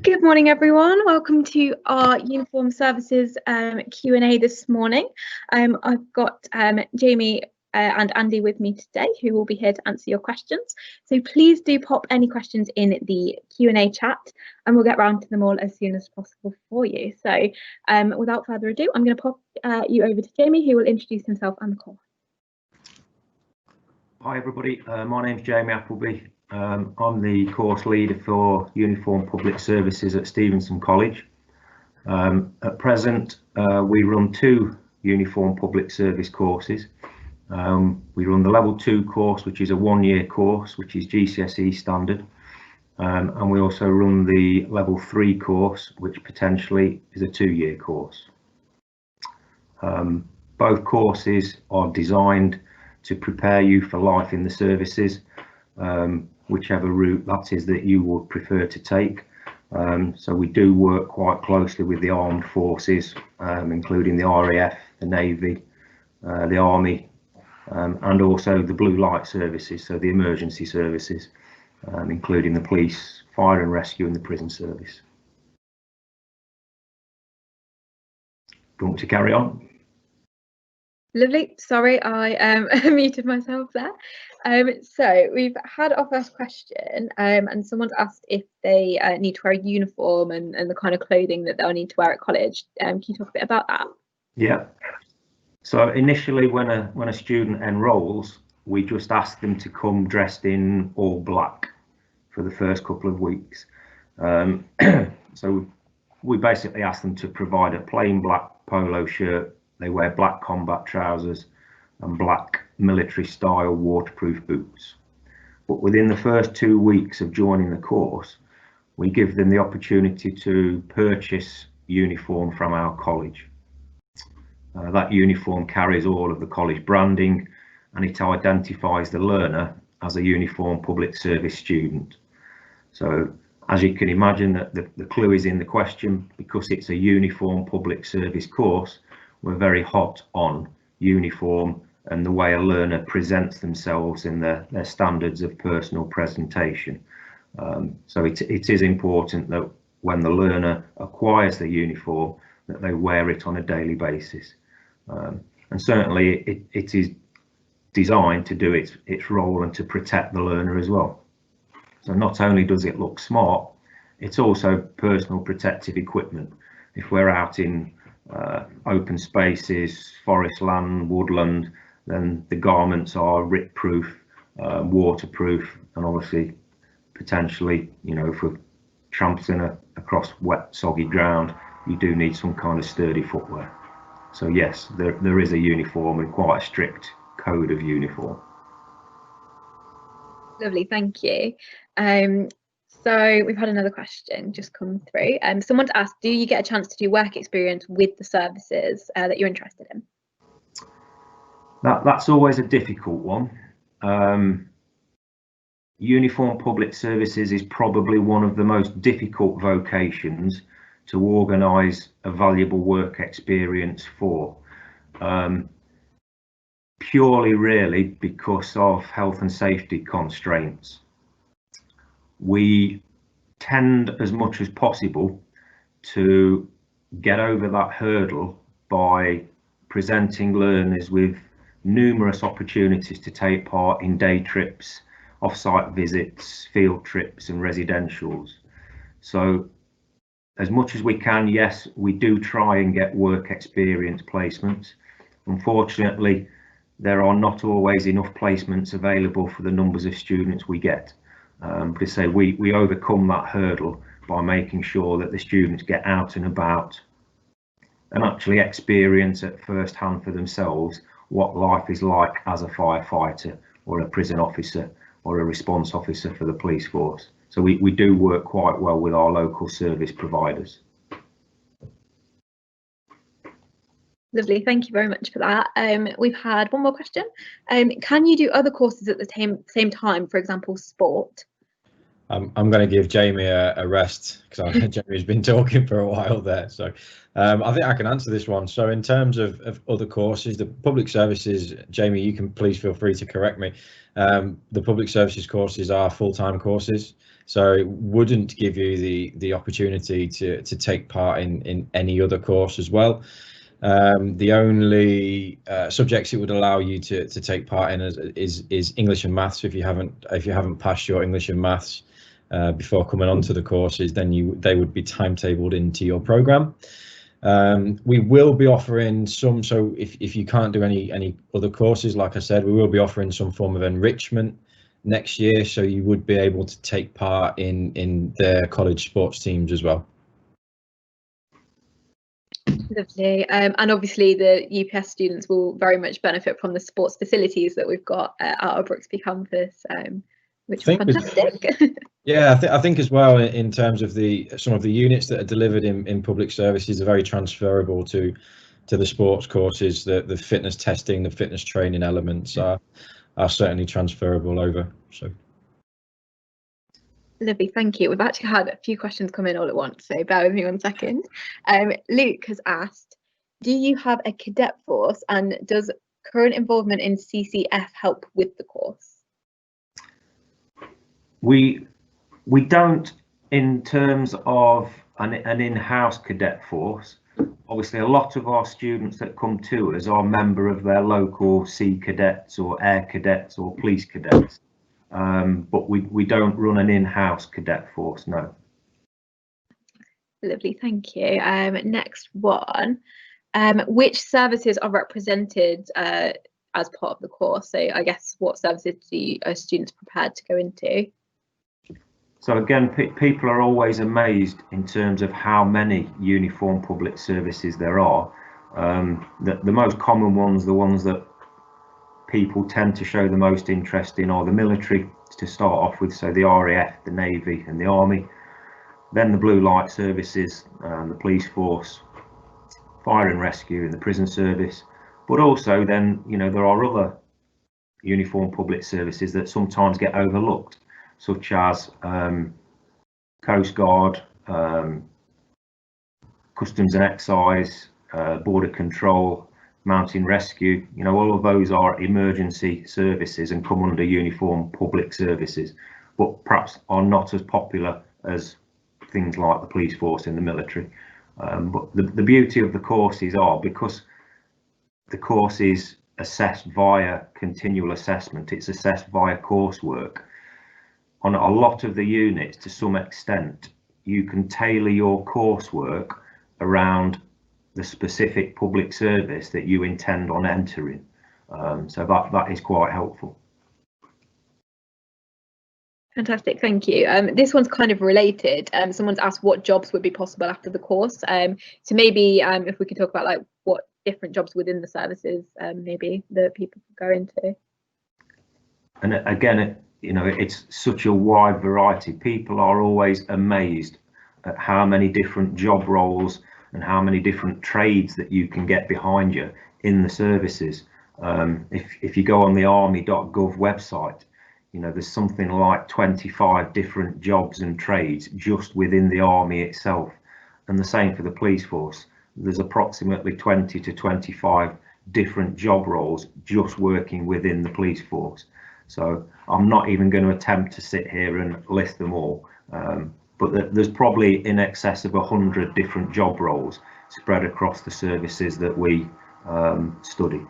Good morning, everyone. Welcome to our Uniform Services Q&A this morning. I've got Jamie and Andy with me today, who will be here to answer your questions. So please do pop any questions in the Q&A chat, and we'll get round to them all as soon as possible for you. So without further ado, I'm going to pop you over to Jamie, who will introduce himself and the course. Hi everybody, my name's Jamie Appleby. I'm the course leader for Uniform Public Services at Stevenson College. At present, we run two Uniform Public Service courses. We run the Level 2 course, which is a one-year course, which is GCSE standard. And we also run the Level 3 course, which potentially is a two-year course. Both courses are designed to prepare you for life in the services, whichever route that is that you would prefer to take. So we do work quite closely with the armed forces, including the RAF, the Navy, the Army, and also the blue light services, so the emergency services, including the police, fire and rescue, and the prison service. Do you want me to carry on? Lovely. Sorry, I muted myself there. So we've had our first question, and someone's asked if they need to wear a uniform and the kind of clothing that they'll need to wear at college. Can you talk a bit about that? Yeah. So initially, when a student enrolls, we just ask them to come dressed in all black for the first couple of weeks. So we basically ask them to provide a plain black polo shirt. They wear black combat trousers and black military style waterproof boots. But within the first 2 weeks of joining the course, we give them the opportunity to purchase uniform from our college. That uniform carries all of the college branding, and it identifies the learner as a Uniform Public Service student. So as you can imagine, that the clue is in the question. Because it's a Uniform Public Service course, we're very hot on uniform and the way a learner presents themselves in their standards of personal presentation. So it is important that when the learner acquires the uniform, that they wear it on a daily basis. And certainly it is designed to do its role and to protect the learner as well. So not only does it look smart, it's also personal protective equipment. If we're out in open spaces, forest land, woodland, then the garments are rip proof, waterproof, and obviously potentially, if we're tramping across wet soggy ground, you do need some kind of sturdy footwear. So yes, there is a uniform and quite a strict code of uniform. Lovely, thank you. So we've had another question just come through. Someone's asked, do you get a chance to do work experience with the services that you're interested in? That's always a difficult one. Uniform Public Services is probably one of the most difficult vocations to organise a valuable work experience for. Purely really because of health and safety constraints. We tend as much as possible to get over that hurdle by presenting learners with numerous opportunities to take part in day trips, off-site visits, field trips and residentials. So as much as we can, yes, we do try and get work experience placements. Unfortunately, there are not always enough placements available for the numbers of students we get. But I say we overcome that hurdle by making sure that the students get out and about and actually experience at first hand for themselves what life is like as a firefighter or a prison officer or a response officer for the police force. So we do work quite well with our local service providers. Lovely, thank you very much for that. We've had one more question. Can you do other courses at the same time, for example, sport? I'm going to give Jamie a rest because Jamie's been talking for a while there. So I think I can answer this one. So in terms of other courses, the public services, Jamie, you can please feel free to correct me. The public services courses are full-time courses, so it wouldn't give you the opportunity to take part in any other course as well. The only subjects it would allow you to take part in is English and maths. If you haven't passed your English and maths before coming onto the courses, then they would be timetabled into your program. We will be offering some, so if you can't do any other courses, like I said, we will be offering some form of enrichment next year, so you would be able to take part in their college sports teams as well. Lovely. And obviously the UPS students will very much benefit from the sports facilities that we've got at our Brooksby campus, which is fantastic. Yeah, I think as well, in terms of some of the units that are delivered in public services are very transferable to the sports courses. The fitness testing, the fitness training elements are certainly transferable over. So lovely, thank you. We've actually had a few questions come in all at once, so bear with me 1 second. Luke has asked, do you have a cadet force, and does current involvement in CCF help with the course? We don't, in terms of an in-house cadet force. Obviously, a lot of our students that come to us are a member of their local Sea Cadets or Air Cadets or Police Cadets, but we don't run an in-house cadet force, no. Lovely, thank you. Next one, which services are represented as part of the course? So I guess what services are students prepared to go into? So again, people are always amazed in terms of how many uniform public services there are. The most common ones, the ones that people tend to show the most interest in, are the military to start off with, so the RAF, the Navy and the Army, then the blue light services, the police force, fire and rescue and the prison service, but also then, you know, there are other uniform public services that sometimes get overlooked, such as Coast Guard, Customs and Excise, Border Control, Mountain Rescue. You know, all of those are emergency services and come under uniform public services, but perhaps are not as popular as things like the police force in the military. But the beauty of the courses are, because the course is assessed via continual assessment, it's assessed via coursework. On a lot of the units, to some extent, you can tailor your coursework around the specific public service that you intend on entering. So that is quite helpful. Fantastic, thank you. This one's kind of related. Someone's asked what jobs would be possible after the course. So maybe if we could talk about like what different jobs within the services maybe that people could go into. And again, you know, it's such a wide variety. People are always amazed at how many different job roles and how many different trades that you can get behind you in the services. If you go on the army.gov website, you know, there's something like 25 different jobs and trades just within the army itself. And the same for the police force. There's approximately 20 to 25 different job roles just working within the police force. So I'm not even going to attempt to sit here and list them all, but there's probably in excess of 100 different job roles spread across the services that we study.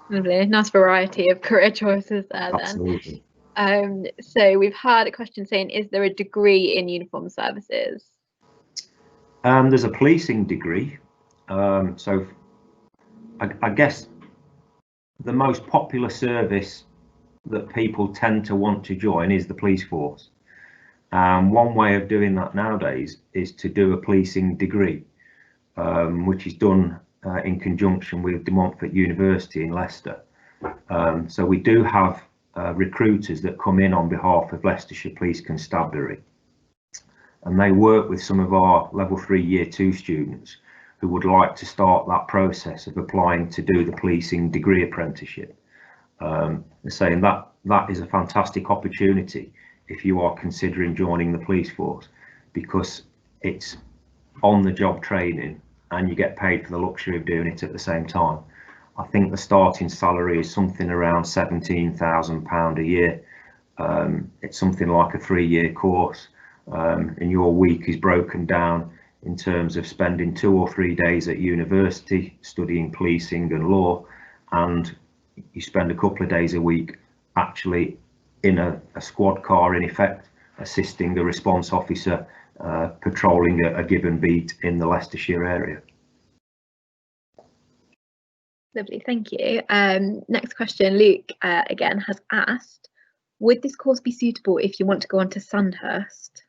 Lovely, nice variety of career choices there. Absolutely. Then. So we've had a question saying, is there a degree in uniform services? There's a policing degree. So I guess the most popular service that people tend to want to join is the police force. One way of doing that nowadays is to do a policing degree, which is done in conjunction with De Montfort University in Leicester. So we do have recruiters that come in on behalf of Leicestershire Police Constabulary, and they work with some of our level 3 year 2 students who would like to start that process of applying to do the policing degree apprenticeship. Saying that is a fantastic opportunity. if you are considering joining the police force, because it's on the job training and you get paid for the luxury of doing it at the same time. I think the starting salary is something around £17,000 a year. It's something like a 3-year course, and your week is broken down in terms of spending 2 or 3 days at university studying policing and law, and you spend a couple of days a week actually in a squad car, in effect, assisting a response officer patrolling a given beat in the Leicestershire area. Lovely, thank you. Next question, Luke again has asked, would this course be suitable if you want to go on to Sandhurst?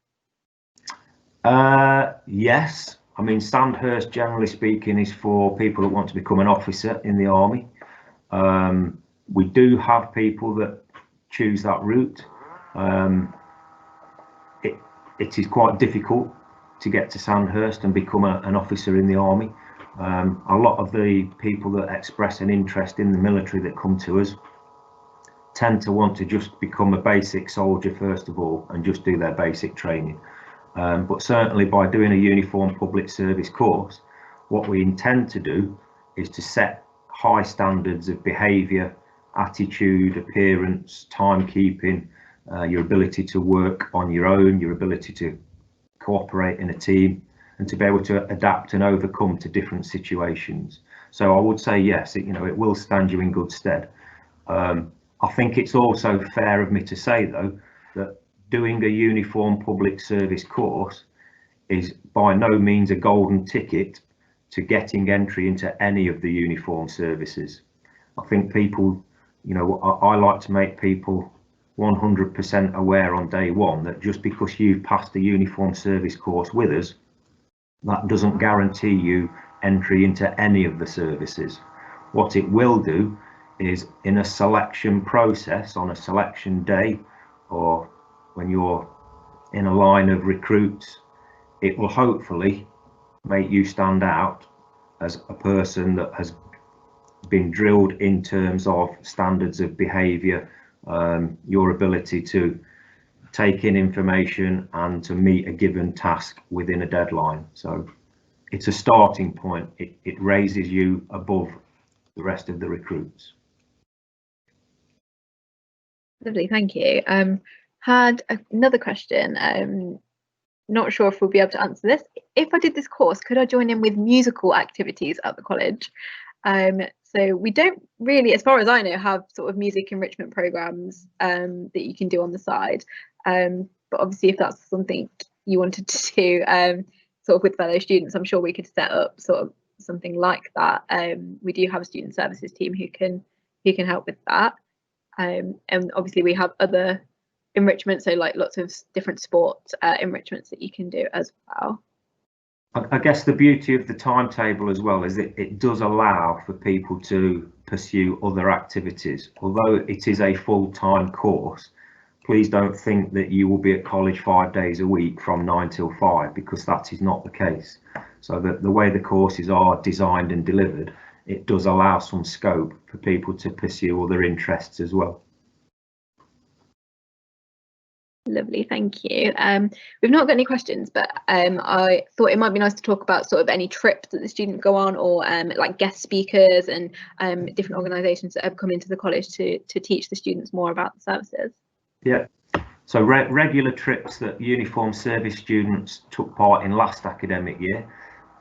Yes, I mean Sandhurst, generally speaking, is for people that want to become an officer in the army. We do have people that choose that route. It is quite difficult to get to Sandhurst and become an officer in the army. A lot of the people that express an interest in the military that come to us tend to want to just become a basic soldier first of all and just do their basic training. But certainly by doing a uniform public service course, what we intend to do is to set high standards of behaviour, attitude, appearance, timekeeping, your ability to work on your own, your ability to cooperate in a team, and to be able to adapt and overcome to different situations. So I would say yes, it will stand you in good stead. I think it's also fair of me to say though that doing a uniform public service course is by no means a golden ticket to getting entry into any of the uniform services. I think people, I like to make people 100% aware on day one that just because you've passed the uniform service course with us, that doesn't guarantee you entry into any of the services. What it will do is in a selection process, on a selection day, or when you're in a line of recruits, it will hopefully make you stand out as a person that has been drilled in terms of standards of behaviour, your ability to take in information and to meet a given task within a deadline. So it's a starting point. It raises you above the rest of the recruits. Lovely, thank you. Had another question. Not sure if we'll be able to answer this. If I did this course, could I join in with musical activities at the college? So we don't really, as far as I know, have sort of music enrichment programs that you can do on the side. But obviously, if that's something you wanted to do sort of with fellow students, I'm sure we could set up sort of something like that. We do have a student services team who can help with that. And obviously we have other enrichment, so like lots of different sport enrichments that you can do as well. I guess the beauty of the timetable as well is that it does allow for people to pursue other activities. Although it is a full-time course, please don't think that you will be at college 5 days a week from 9 till 5, because that is not the case. So the way the courses are designed and delivered, it does allow some scope for people to pursue other interests as well. Lovely, thank you. We've not got any questions, but I thought it might be nice to talk about sort of any trips that the students go on, or like guest speakers and different organisations that have come into the college to teach the students more about the services. Yeah, so regular trips that uniform service students took part in last academic year.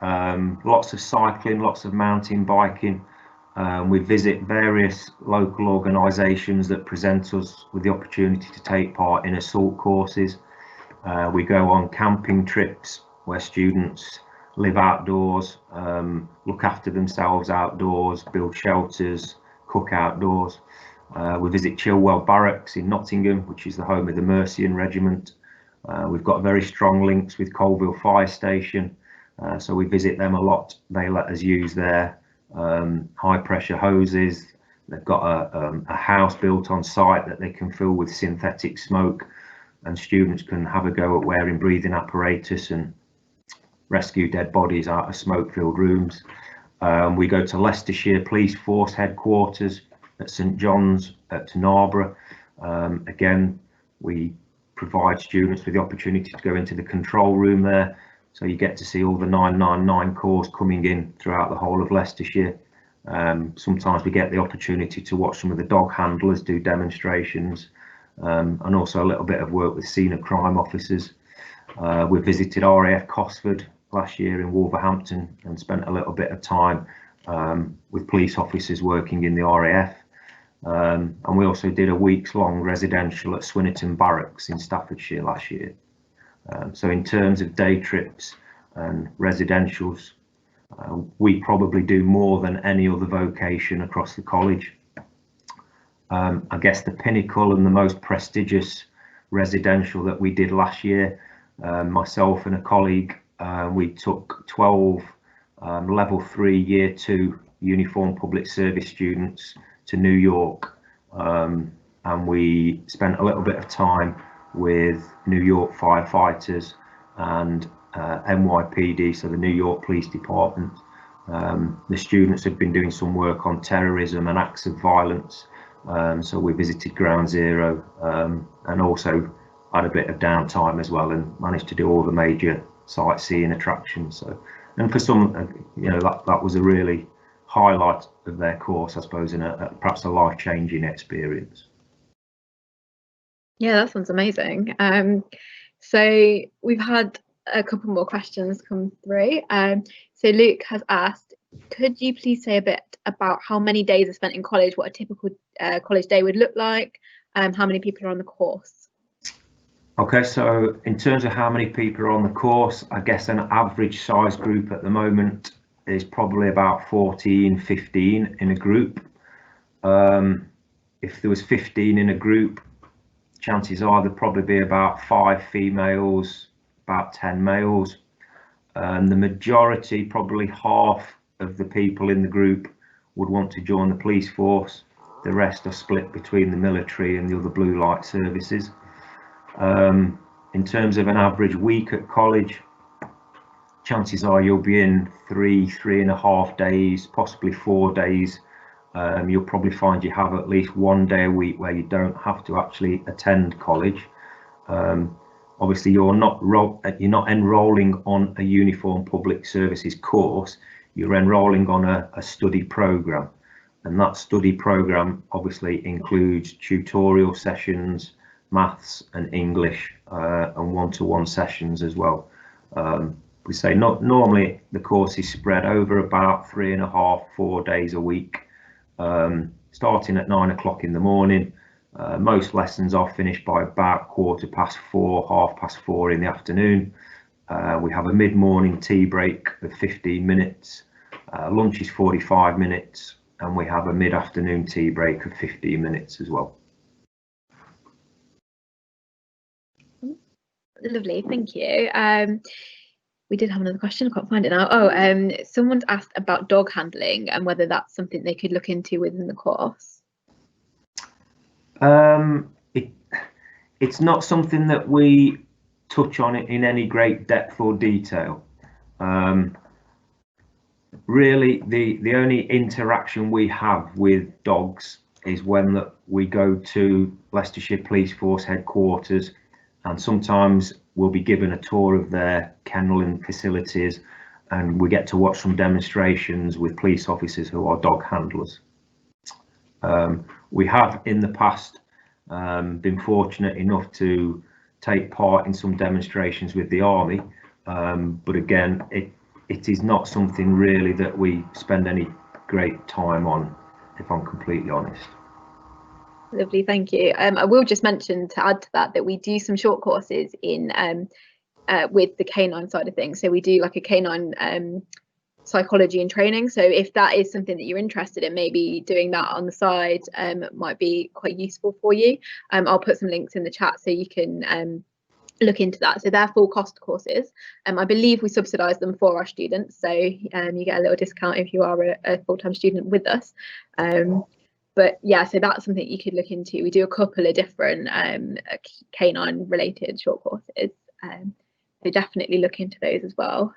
Lots of cycling, lots of mountain biking. We visit various local organisations that present us with the opportunity to take part in assault courses. We go on camping trips where students live outdoors, look after themselves outdoors, build shelters, cook outdoors. We visit Chilwell Barracks in Nottingham, which is the home of the Mercian Regiment. We've got very strong links with Colville Fire Station, so we visit them a lot. They let us use their high pressure hoses. They've got a house built on site that they can fill with synthetic smoke, and students can have a go at wearing breathing apparatus and rescue dead bodies out of smoke filled rooms. We go to Leicestershire Police Force headquarters at St John's at Narborough. Again, we provide students with the opportunity to go into the control room there. So you get to see all the 999 calls coming in throughout the whole of Leicestershire. Sometimes we get the opportunity to watch some of the dog handlers do demonstrations, and also a little bit of work with senior crime officers. We visited RAF Cosford last year in Wolverhampton and spent a little bit of time with police officers working in the RAF. And we also did a weeks-long residential at Swinnerton Barracks in Staffordshire last year. So in terms of day trips and residentials, we probably do more than any other vocation across the college. I guess the pinnacle and the most prestigious residential that we did last year, myself and a colleague, we took 12 level 3 year 2 uniform public service students to New York, and we spent a little bit of time with New York firefighters and NYPD, so the New York Police Department. The students had been doing some work on terrorism and acts of violence, so we visited Ground Zero, and also had a bit of downtime as well, and managed to do all the major sightseeing attractions. So, and for some, that was a really highlight of their course, I suppose, and perhaps a life-changing experience. Yeah, that sounds amazing. So we've had a couple more questions come through. So Luke has asked, could you please say a bit about how many days are spent in college, what a typical college day would look like, how many people are on the course? Okay, so in terms of how many people are on the course, I guess an average size group at the moment is probably about 14, 15 in a group. If there was 15 in a group, chances are there'd probably be about 5 females, about 10 males. And the majority, probably half of the people in the group would want to join the police force. The rest are split between the military and the other blue light services. In terms of an average week at college, chances are you'll be in 3.5 days, possibly 4 days. You'll probably find you have at least 1 day a week where you don't have to actually attend college. Obviously, you're not enrolling on a uniform public services course. You're enrolling on a study program, and that study program obviously includes tutorial sessions, maths and English, and one-to-one sessions as well. We say normally the course is spread over about 3.5-4 days a week, starting at 9 o'clock in the morning. Most lessons are finished by about 4:15, 4:30 in the afternoon. We have a mid-morning tea break of 15 minutes. Lunch is 45 minutes, and we have a mid-afternoon tea break of 15 minutes as well. Lovely, thank you. We did have another question, I can't find it now. Someone's asked about dog handling and whether that's something they could look into within the course. It's not something that we touch on in any great depth or detail. Really, the only interaction we have with dogs is when we go to Leicestershire Police Force headquarters, and sometimes we'll be given a tour of their kenneling facilities, and we get to watch some demonstrations with police officers who are dog handlers. We have in the past been fortunate enough to take part in some demonstrations with the army, but again, it is not something really that we spend any great time on, if I'm completely honest. Lovely, thank you. I will just mention, to add to that we do some short courses in with the canine side of things. So we do like a canine psychology and training. So if that is something that you're interested in, maybe doing that on the side might be quite useful for you. I'll put some links in the chat so you can look into that. So they're full cost courses. I believe we subsidise them for our students, so you get a little discount if you are a full-time student with us. But yeah, so that's something you could look into. We do a couple of different canine related short courses, so definitely look into those as well.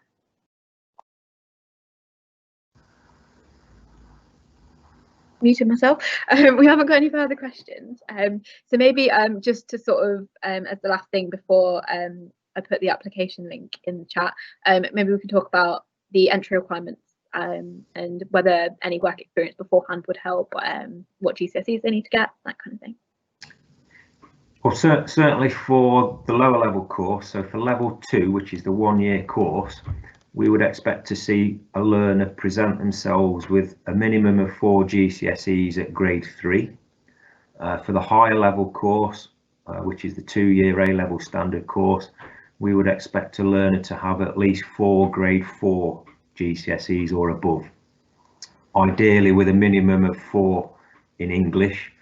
muted myself. We haven't got any further questions. So maybe just to sort of as the last thing before I put the application link in the chat, maybe we can talk about the entry requirements and whether any work experience beforehand would help, what GCSEs they need to get, that kind of thing. Well, certainly for the lower level course, so for level 2, which is the 1-year course, we would expect to see a learner present themselves with a minimum of 4 GCSEs at grade 3. For the higher level course, which is the 2-year A-level standard course, we would expect a learner to have at least 4 grade 4 GCSEs or above, ideally with a minimum of 4 in English.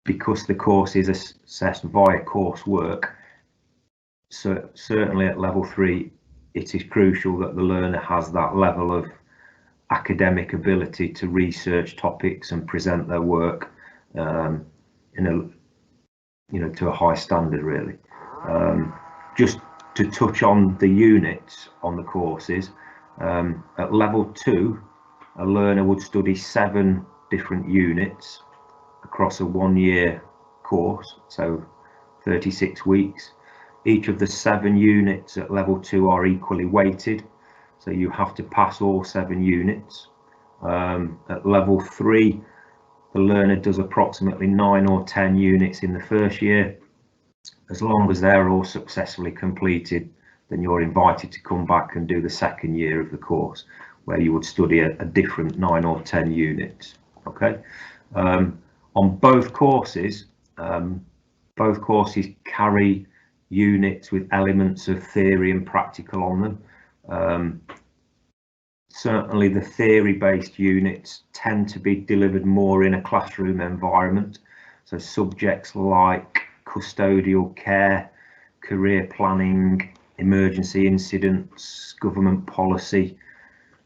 Because the course is assessed via coursework, so certainly at level 3 it is crucial that the learner has that level of academic ability to research topics and present their work to a high standard, really. Just to touch on the units on the courses, at level 2 a learner would study 7 different units across a 1-year course, so 36 weeks. Each of the 7 units at level 2 are equally weighted, so you have to pass all 7 units. At level 3 the learner does approximately 9 or 10 units in the first year. As long as they're all successfully completed, then you're invited to come back and do the 2nd year of the course, where you would study a different 9 or 10 units. Okay. On both courses carry units with elements of theory and practical on them. Certainly the theory-based units tend to be delivered more in a classroom environment, so subjects like custodial care, career planning, emergency incidents, government policy,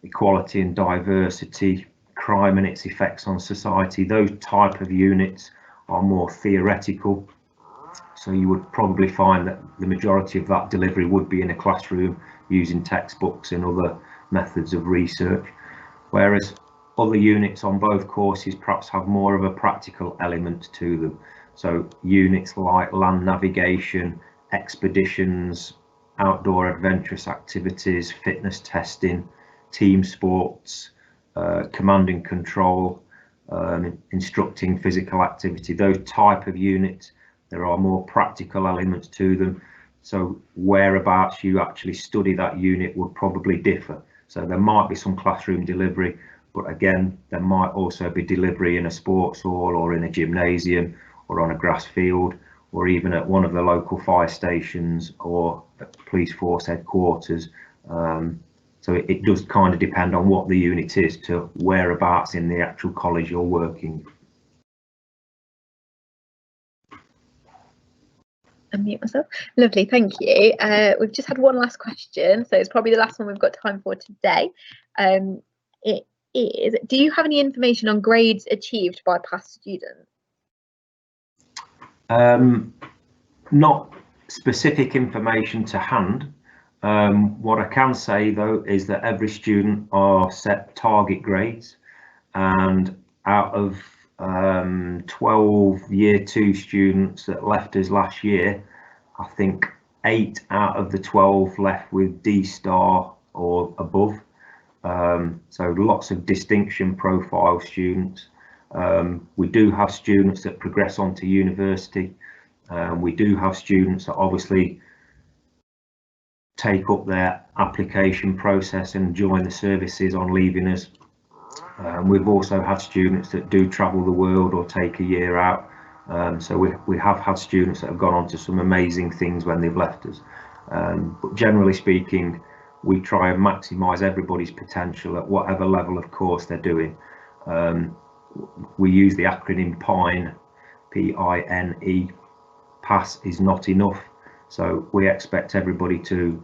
equality and diversity, crime and its effects on society. Those type of units are more theoretical, so you would probably find that the majority of that delivery would be in a classroom using textbooks and other methods of research, whereas other units on both courses perhaps have more of a practical element to them. So units like land navigation, expeditions, outdoor adventurous activities, fitness testing, team sports, command and control, instructing physical activity, those type of units, there are more practical elements to them. So whereabouts you actually study that unit would probably differ. So there might be some classroom delivery, but again, there might also be delivery in a sports hall or in a gymnasium or on a grass field, or even at one of the local fire stations or at police force headquarters. So it does kind of depend on what the unit is to whereabouts in the actual college you're working. Unmute myself. Lovely, thank you. We've just had one last question, so it's probably the last one we've got time for today. It is, do you have any information on grades achieved by past students? Not specific information to hand. What I can say though is that every student are set target grades, and out of 12 year 2 students that left us last year, I think 8 out of the 12 left with D star or above. So lots of distinction profile students. We do have students that progress on to university. We do have students that obviously take up their application process and join the services on leaving us. We've also had students that do travel the world or take a year out. So we have had students that have gone on to some amazing things when they've left us. But generally speaking, we try and maximise everybody's potential at whatever level of course they're doing. We use the acronym PINE, P-I-N-E. Pass is not enough. So we expect everybody to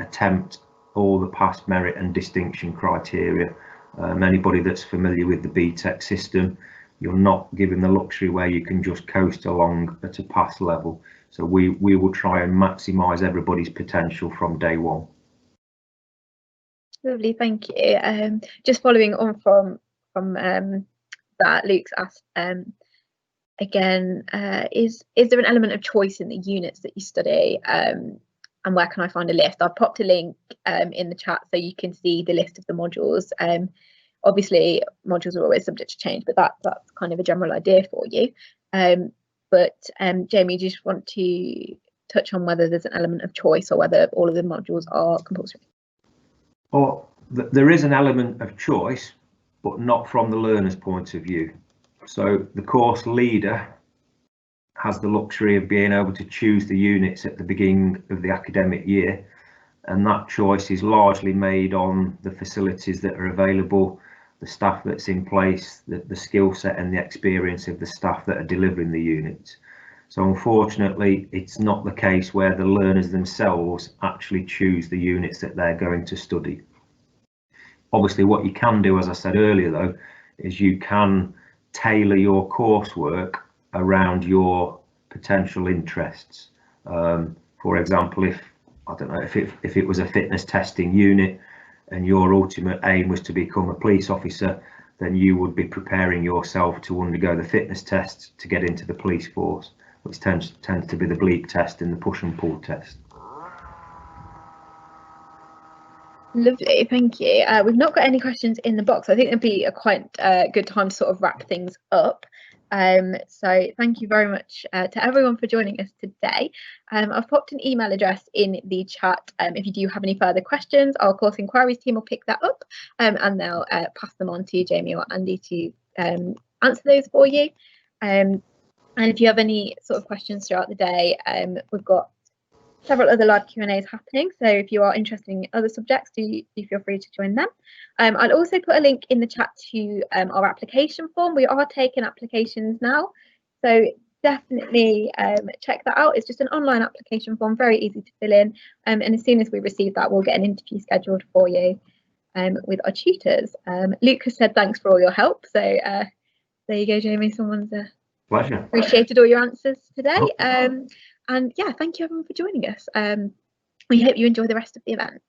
attempt all the pass, merit and distinction criteria. Anybody that's familiar with the BTEC system, you're not given the luxury where you can just coast along at a pass level. So we will try and maximise everybody's potential from day one. Lovely, thank you. Just following on from from that Luke's asked again, is there an element of choice in the units that you study, and where can I find a list? I've popped a link in the chat so you can see the list of the modules. Obviously modules are always subject to change, but that's kind of a general idea for you. But Jamie, do you just want to touch on whether there's an element of choice or whether all of the modules are compulsory? Well, there is an element of choice, but not from the learner's point of view. So the course leader has the luxury of being able to choose the units at the beginning of the academic year, and that choice is largely made on the facilities that are available, the staff that's in place, the skill set and the experience of the staff that are delivering the units. So unfortunately, it's not the case where the learners themselves actually choose the units that they're going to study. Obviously, what you can do, as I said earlier, though, is you can tailor your coursework around your potential interests. For example, if it was a fitness testing unit and your ultimate aim was to become a police officer, then you would be preparing yourself to undergo the fitness tests to get into the police force, which tends to be the bleep test and the push and pull test. Lovely, thank you. We've not got any questions in the box. I think it'd be a quite good time to sort of wrap things up. So thank you very much to everyone for joining us today. I've popped an email address in the chat. If you do have any further questions, our course inquiries team will pick that up and they'll pass them on to Jamie or Andy to answer those for you. And if you have any sort of questions throughout the day, we've got several other live Q&As happening, so if you are interested in other subjects, do feel free to join them. I'll also put a link in the chat to our application form. We are taking applications now, so definitely check that out. It's just an online application form, very easy to fill in, and as soon as we receive that, we'll get an interview scheduled for you with our tutors. Luke has said thanks for all your help, so there you go, Jamie. Someone's Pleasure. Appreciated all your answers today. And yeah, thank you everyone for joining us. We hope you enjoy the rest of the event.